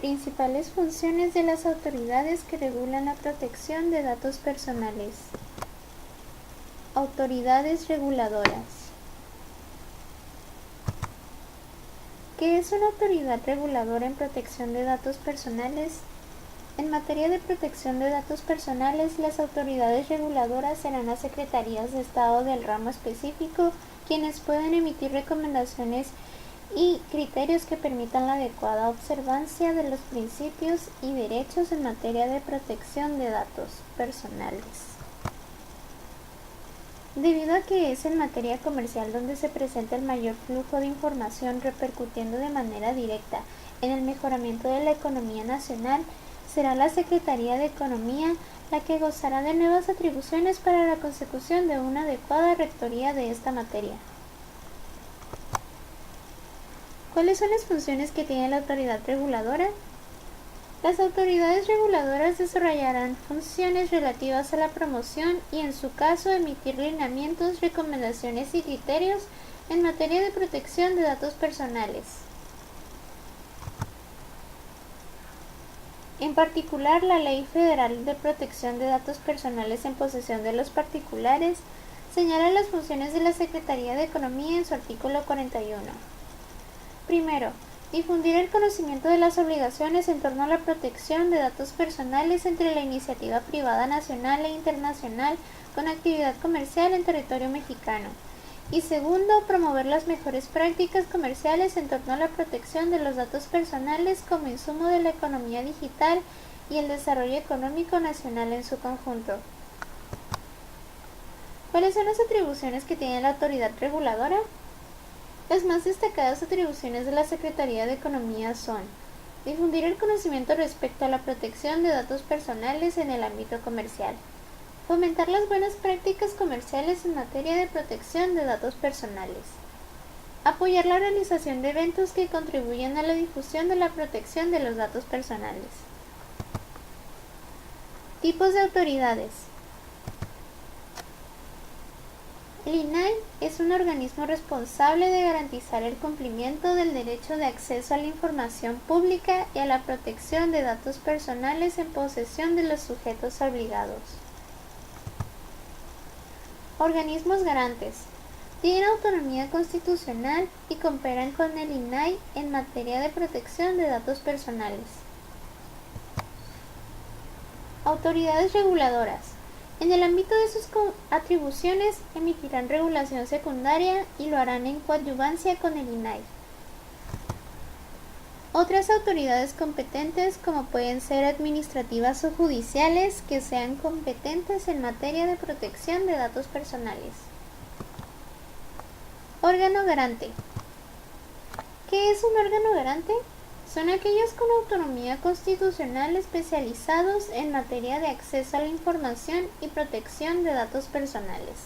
Principales funciones de las autoridades que regulan la protección de datos personales. Autoridades reguladoras. ¿Qué es una autoridad reguladora en protección de datos personales? En materia de protección de datos personales, las autoridades reguladoras serán las secretarías de Estado del ramo específico, quienes pueden emitir recomendaciones y criterios que permitan la adecuada observancia de los principios y derechos en materia de protección de datos personales. Debido a que es en materia comercial donde se presenta el mayor flujo de información repercutiendo de manera directa en el mejoramiento de la economía nacional, será la Secretaría de Economía la que gozará de nuevas atribuciones para la consecución de una adecuada rectoría de esta materia. ¿Cuáles son las funciones que tiene la autoridad reguladora? Las autoridades reguladoras desarrollarán funciones relativas a la promoción y, en su caso, emitir lineamientos, recomendaciones y criterios en materia de protección de datos personales. En particular, la Ley Federal de Protección de Datos Personales en posesión de los particulares señala las funciones de la Secretaría de Economía en su artículo 41. Primero, difundir el conocimiento de las obligaciones en torno a la protección de datos personales entre la iniciativa privada nacional e internacional con actividad comercial en territorio mexicano. Y segundo, promover las mejores prácticas comerciales en torno a la protección de los datos personales como insumo de la economía digital y el desarrollo económico nacional en su conjunto. ¿Cuáles son las atribuciones que tiene la autoridad reguladora? Las más destacadas atribuciones de la Secretaría de Economía son: difundir el conocimiento respecto a la protección de datos personales en el ámbito comercial, fomentar las buenas prácticas comerciales en materia de protección de datos personales, apoyar la realización de eventos que contribuyan a la difusión de la protección de los datos personales. Tipos de autoridades. El INAI es un organismo responsable de garantizar el cumplimiento del derecho de acceso a la información pública y a la protección de datos personales en posesión de los sujetos obligados. Organismos garantes. Tienen autonomía constitucional y cooperan con el INAI en materia de protección de datos personales. Autoridades reguladoras. En el ámbito de sus atribuciones, emitirán regulación secundaria y lo harán en coadyuvancia con el INAI. Otras autoridades competentes, como pueden ser administrativas o judiciales, que sean competentes en materia de protección de datos personales. Órgano garante. ¿Qué es un órgano garante? Son aquellos con autonomía constitucional especializados en materia de acceso a la información y protección de datos personales.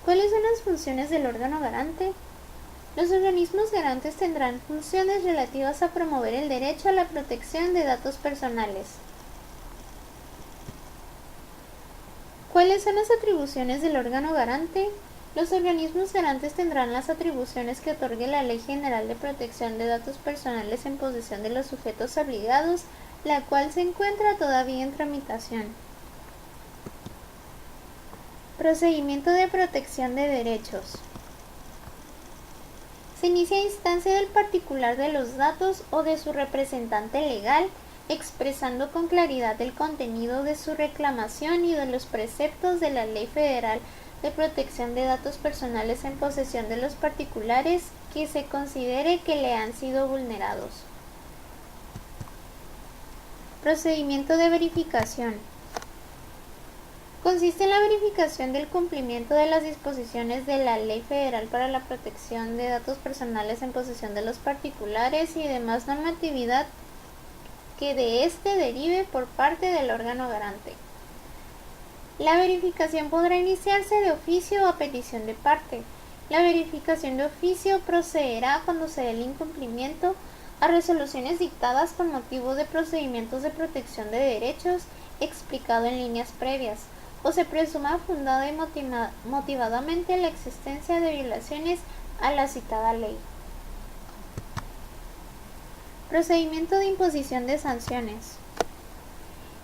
¿Cuáles son las funciones del órgano garante? Los organismos garantes tendrán funciones relativas a promover el derecho a la protección de datos personales. ¿Cuáles son las atribuciones del órgano garante? Los organismos garantes tendrán las atribuciones que otorgue la Ley General de Protección de Datos Personales en posesión de los sujetos obligados, la cual se encuentra todavía en tramitación. Procedimiento de protección de derechos. Se inicia a instancia del particular de los datos o de su representante legal, expresando con claridad el contenido de su reclamación y de los preceptos de la Ley Federal de Protección de Datos Personales en posesión de los particulares que se considere que le han sido vulnerados. Procedimiento de verificación. Consiste en la verificación del cumplimiento de las disposiciones de la Ley Federal para la Protección de Datos Personales en posesión de los particulares y demás normatividad que de éste derive por parte del órgano garante. La verificación podrá iniciarse de oficio o a petición de parte. La verificación de oficio procederá cuando se dé el incumplimiento a resoluciones dictadas con motivo de procedimientos de protección de derechos explicado en líneas previas, o se presuma fundada y motivadamente la existencia de violaciones a la citada ley. Procedimiento de imposición de sanciones.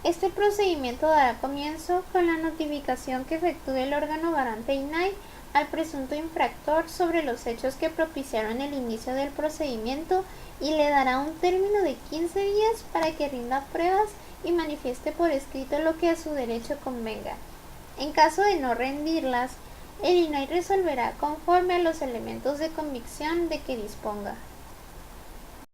Este procedimiento dará comienzo con la notificación que efectúe el órgano garante INAI al presunto infractor sobre los hechos que propiciaron el inicio del procedimiento y le dará un término de 15 días para que rinda pruebas y manifieste por escrito lo que a su derecho convenga. En caso de no rendirlas, el INAI resolverá conforme a los elementos de convicción de que disponga.